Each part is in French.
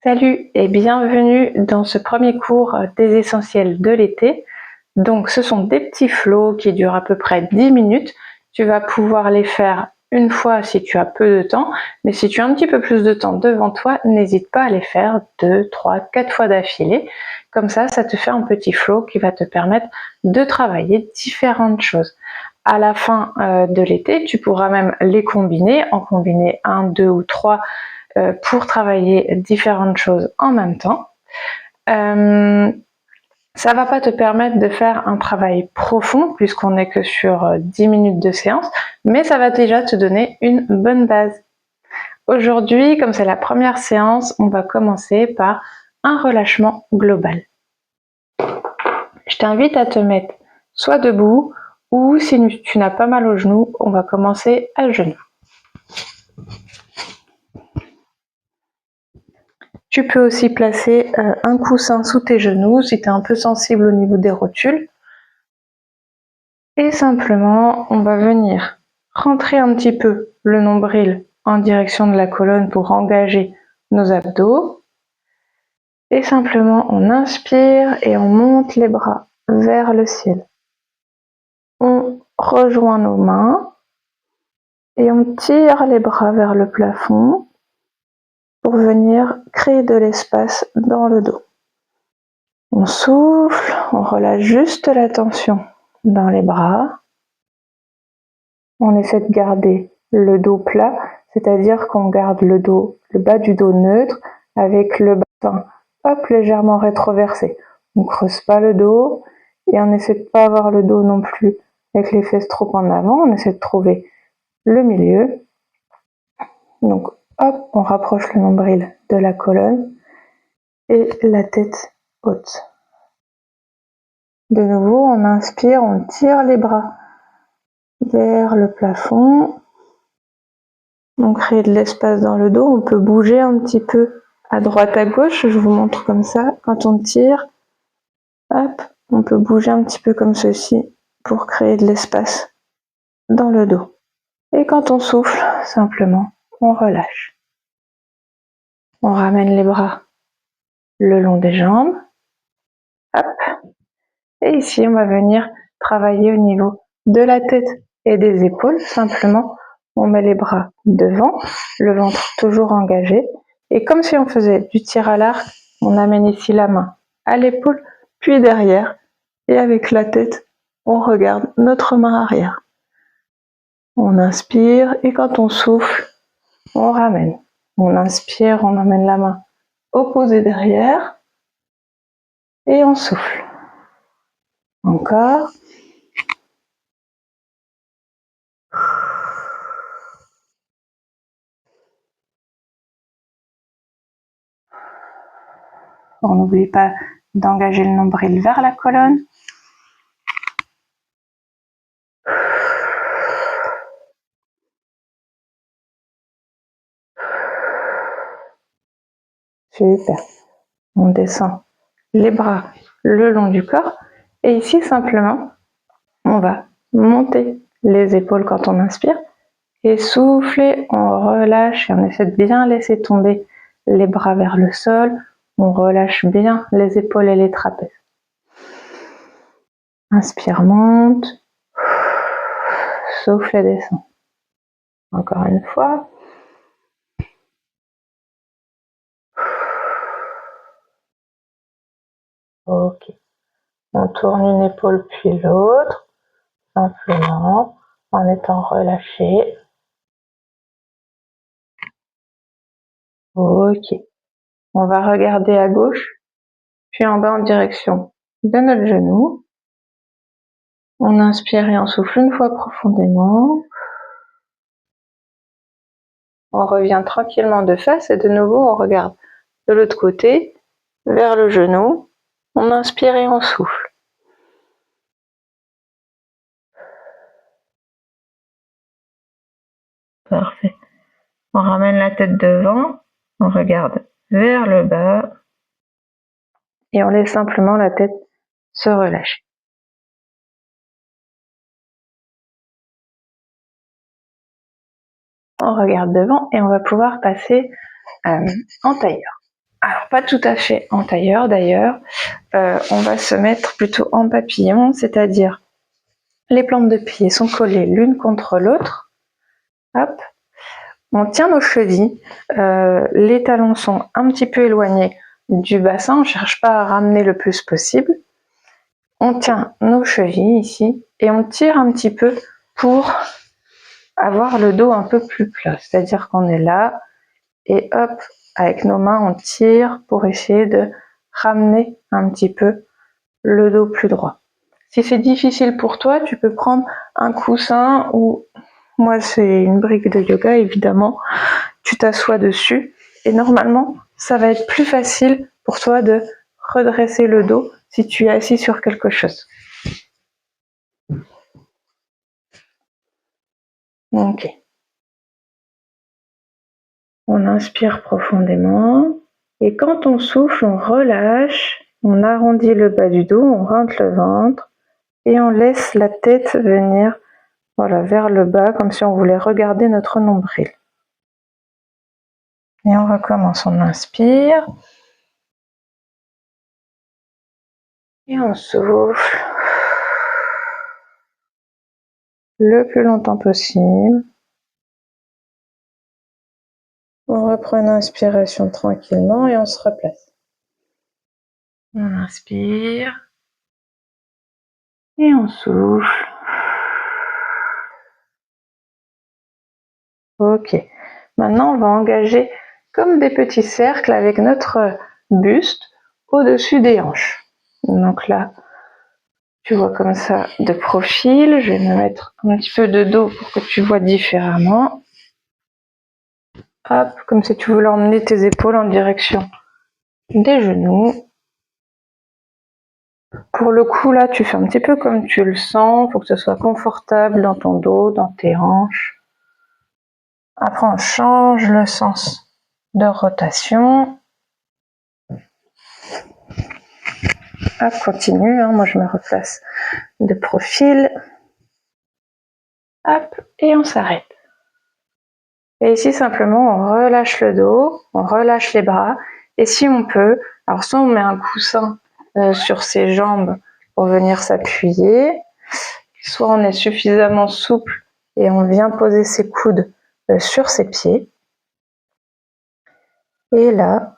Salut et bienvenue dans ce premier cours des essentiels de l'été. Donc ce sont des petits flots qui durent à peu près 10 minutes. Tu vas pouvoir les faire une fois si tu as peu de temps, mais si tu as un petit peu plus de temps devant toi, n'hésite pas à les faire 2, 3, 4 fois d'affilée. Comme ça te fait un petit flow qui va te permettre de travailler différentes choses. À la fin de l'été, tu pourras même les combiner, en combiner 1, 2 ou 3 pour travailler différentes choses en même temps. Ça va pas te permettre de faire un travail profond puisqu'on n'est que sur 10 minutes de séance, mais ça va déjà te donner une bonne base. Aujourd'hui, comme c'est la première séance, on va commencer par un relâchement global. Je t'invite à te mettre soit debout ou si tu n'as pas mal aux genoux, on va commencer à genoux. Tu peux aussi placer un coussin sous tes genoux si tu es un peu sensible au niveau des rotules. Et simplement, on va venir rentrer un petit peu le nombril en direction de la colonne pour engager nos abdos. Et simplement, on inspire et on monte les bras vers le ciel. On rejoint nos mains et on tire les bras vers le plafond pour venir créer de l'espace dans le dos. On souffle, on relâche juste la tension dans les bras. On essaie de garder le dos plat, c'est-à-dire qu'on garde le bas du dos neutre avec le bassin légèrement rétroversé. On ne creuse pas le dos et on essaie de pas avoir le dos non plus avec les fesses trop en avant. On essaie de trouver le milieu. Donc hop, on rapproche le nombril de la colonne et la tête haute. De nouveau, on inspire, on tire les bras vers le plafond. On crée de l'espace dans le dos. On peut bouger un petit peu à droite, à gauche. Je vous montre comme ça. Quand on tire, hop, on peut bouger un petit peu comme ceci pour créer de l'espace dans le dos. Et quand on souffle, simplement, on relâche. On ramène les bras le long des jambes. Hop. Et ici, on va venir travailler au niveau de la tête et des épaules. Simplement, on met les bras devant, le ventre toujours engagé. Et comme si on faisait du tir à l'arc, on amène ici la main à l'épaule, puis derrière. Et avec la tête, on regarde notre main arrière. On inspire et quand on souffle, on ramène. On inspire, on emmène la main opposée derrière. Et on souffle. Encore. On n'oublie pas d'engager le nombril vers la colonne. Super. On descend les bras le long du corps. Et ici, simplement, on va monter les épaules quand on inspire. Et souffler, on relâche et on essaie de bien laisser tomber les bras vers le sol. On relâche bien les épaules et les trapèzes. Inspire, monte. Souffle et descend. Encore une fois. Ok. On tourne une épaule puis l'autre, simplement en étant relâché. Ok. On va regarder à gauche, puis en bas en direction de notre genou. On inspire et on souffle une fois profondément. On revient tranquillement de face et de nouveau on regarde de l'autre côté, vers le genou. On inspire et on souffle. Parfait. On ramène la tête devant, on regarde vers le bas et on laisse simplement la tête se relâcher. On regarde devant et on va pouvoir passer en tailleur. Alors, Alors pas tout à fait en tailleur d'ailleurs, on va se mettre plutôt en papillon, c'est-à-dire les plantes de pied sont collées l'une contre l'autre. Hop, on tient nos chevilles, les talons sont un petit peu éloignés du bassin, on ne cherche pas à ramener le plus possible. On tient nos chevilles ici et on tire un petit peu pour avoir le dos un peu plus plat, c'est-à-dire qu'on est là et hop, avec nos mains on tire pour essayer de ramener un petit peu le dos plus droit. Si c'est difficile pour toi, tu peux prendre un coussin ou moi c'est une brique de yoga évidemment, tu t'assois dessus et normalement ça va être plus facile pour toi de redresser le dos si tu es assis sur quelque chose. Ok. On inspire profondément et quand on souffle, on relâche, on arrondit le bas du dos, on rentre le ventre et on laisse la tête venir voilà, vers le bas comme si on voulait regarder notre nombril. Et on recommence, on inspire et on souffle le plus longtemps possible. On reprend une inspiration tranquillement et on se replace. On inspire et on souffle. Ok. Maintenant, on va engager comme des petits cercles avec notre buste au-dessus des hanches. Donc là, tu vois comme ça de profil. Je vais me mettre un petit peu de dos pour que tu vois différemment. Hop, comme si tu voulais emmener tes épaules en direction des genoux. Pour le coup, là, tu fais un petit peu comme tu le sens. Il faut que ce soit confortable dans ton dos, dans tes hanches. Après, on change le sens de rotation. Hop, continue, hein, moi je me replace de profil. Hop, et on s'arrête. Et ici, simplement, on relâche le dos, on relâche les bras. Et si on peut, alors soit on met un coussin sur ses jambes pour venir s'appuyer, soit on est suffisamment souple et on vient poser ses coudes sur ses pieds. Et là,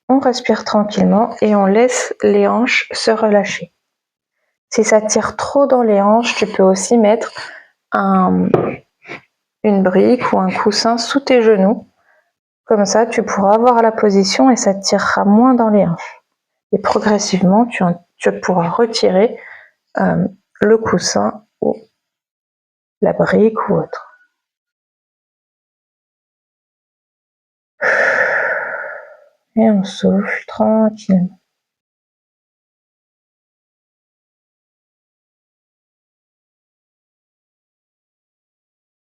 on respire tranquillement et on laisse les hanches se relâcher. Si ça tire trop dans les hanches, tu peux aussi mettre une brique ou un coussin sous tes genoux. Comme ça, tu pourras avoir la position et ça te tirera moins dans les hanches. Et progressivement, tu pourras retirer le coussin ou la brique ou autre. Et on souffle tranquillement.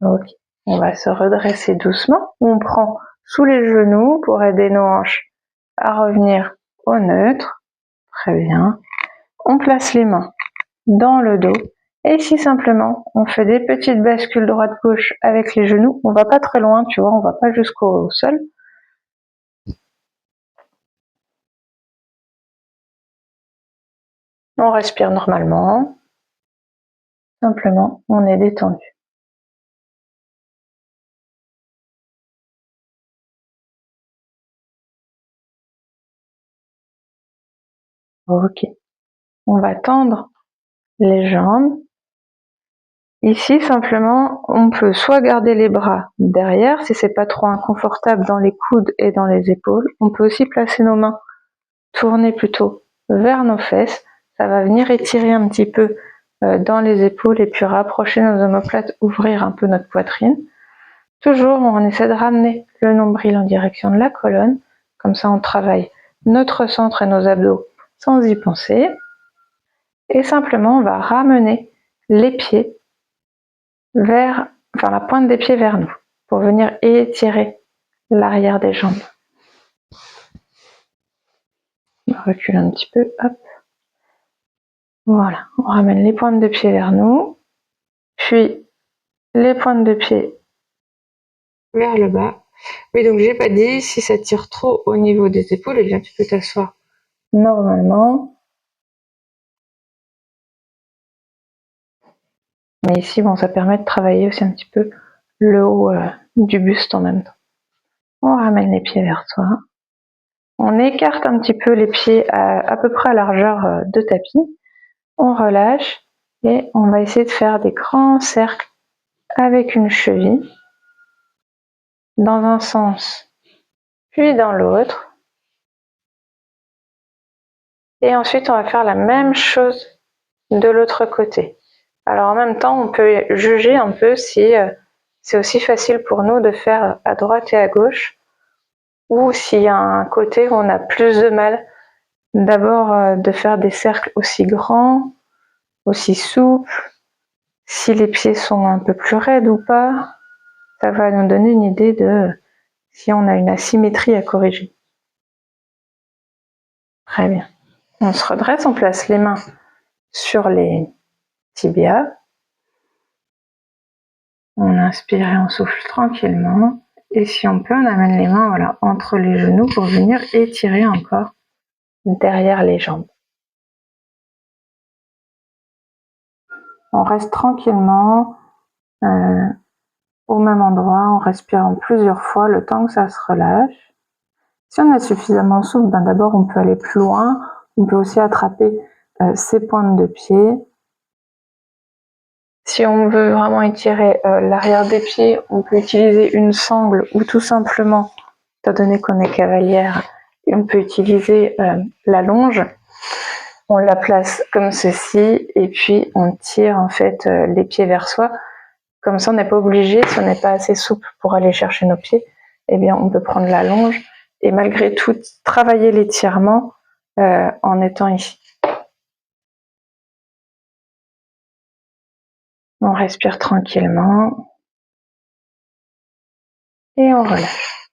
Ok, on va se redresser doucement. On prend sous les genoux pour aider nos hanches à revenir au neutre. Très bien. On place les mains dans le dos. Et ici, simplement, on fait des petites bascules droite-gauche avec les genoux. On va pas très loin, tu vois, on va pas jusqu'au sol. On respire normalement. Simplement, on est détendu. Ok. On va tendre les jambes. Ici, simplement, on peut soit garder les bras derrière, si c'est pas trop inconfortable dans les coudes et dans les épaules. On peut aussi placer nos mains tournées plutôt vers nos fesses. Ça va venir étirer un petit peu dans les épaules et puis rapprocher nos omoplates, ouvrir un peu notre poitrine. Toujours, on essaie de ramener le nombril en direction de la colonne. Comme ça, on travaille notre centre et nos abdos sans y penser. Et simplement, on va ramener les pieds la pointe des pieds vers nous pour venir étirer l'arrière des jambes. On recule un petit peu, hop. Voilà, on ramène les pointes de pied vers nous, puis les pointes de pied vers le bas Oui, donc j'ai pas dit, si ça tire trop au niveau des épaules, eh bien tu peux t'asseoir normalement. Mais ici, bon, ça permet de travailler aussi un petit peu le haut du buste en même temps. On ramène les pieds vers toi. On écarte un petit peu les pieds à peu près à largeur de tapis. On relâche et on va essayer de faire des grands cercles avec une cheville dans un sens puis dans l'autre. Et ensuite, on va faire la même chose de l'autre côté. Alors en même temps, on peut juger un peu si c'est aussi facile pour nous de faire à droite et à gauche, ou s'il y a un côté où on a plus de mal d'abord de faire des cercles aussi grands, aussi souples, si les pieds sont un peu plus raides ou pas. Ça va nous donner une idée de si on a une asymétrie à corriger. Très bien. On se redresse, on place les mains sur les tibias. On inspire et on souffle tranquillement. Et si on peut, on amène les mains voilà, entre les genoux pour venir étirer encore derrière les jambes. On reste tranquillement au même endroit en respirant plusieurs fois le temps que ça se relâche. Si on est suffisamment souple, ben d'abord on peut aller plus loin. On peut aussi attraper ses pointes de pied. Si on veut vraiment étirer l'arrière des pieds, on peut utiliser une sangle ou tout simplement, étant donné qu'on est cavalière, on peut utiliser la longe. On la place comme ceci et puis on tire en fait les pieds vers soi. Comme ça, on n'est pas obligé, si on n'est pas assez souple pour aller chercher nos pieds, eh bien on peut prendre la longe et malgré tout travailler l'étirement en étant ici. On respire tranquillement et on relâche.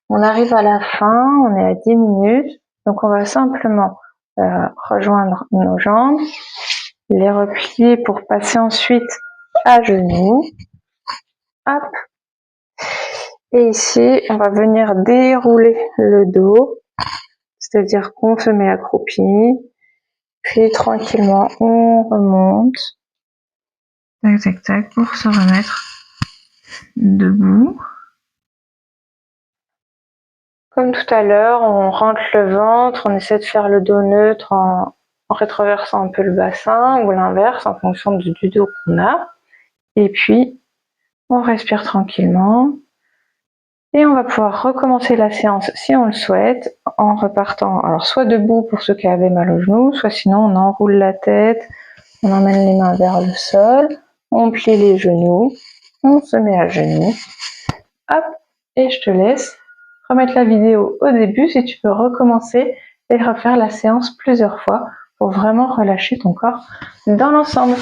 On arrive à la fin, on est à 10 minutes, donc on va simplement rejoindre nos jambes, les replier pour passer ensuite à genoux. Hop. Et ici, on va venir dérouler le dos, c'est-à-dire qu'on se met accroupi, puis tranquillement on remonte, tac tac tac, pour se remettre debout. Comme tout à l'heure, on rentre le ventre, on essaie de faire le dos neutre en rétroversant un peu le bassin ou l'inverse en fonction du dos qu'on a. Et puis, on respire tranquillement. Et on va pouvoir recommencer la séance si on le souhaite en repartant, alors soit debout pour ceux qui avaient mal aux genoux, soit sinon on enroule la tête, on emmène les mains vers le sol, on plie les genoux, on se met à genoux. Hop, et je te laisse remettre la vidéo au début si tu peux recommencer et refaire la séance plusieurs fois pour vraiment relâcher ton corps dans l'ensemble.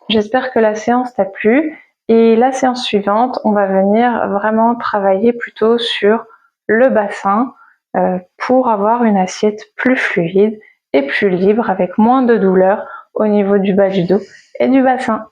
J'espère que la séance t'a plu et la séance suivante, on va venir vraiment travailler plutôt sur le bassin pour avoir une assiette plus fluide et plus libre avec moins de douleur au niveau du bas du dos et du bassin.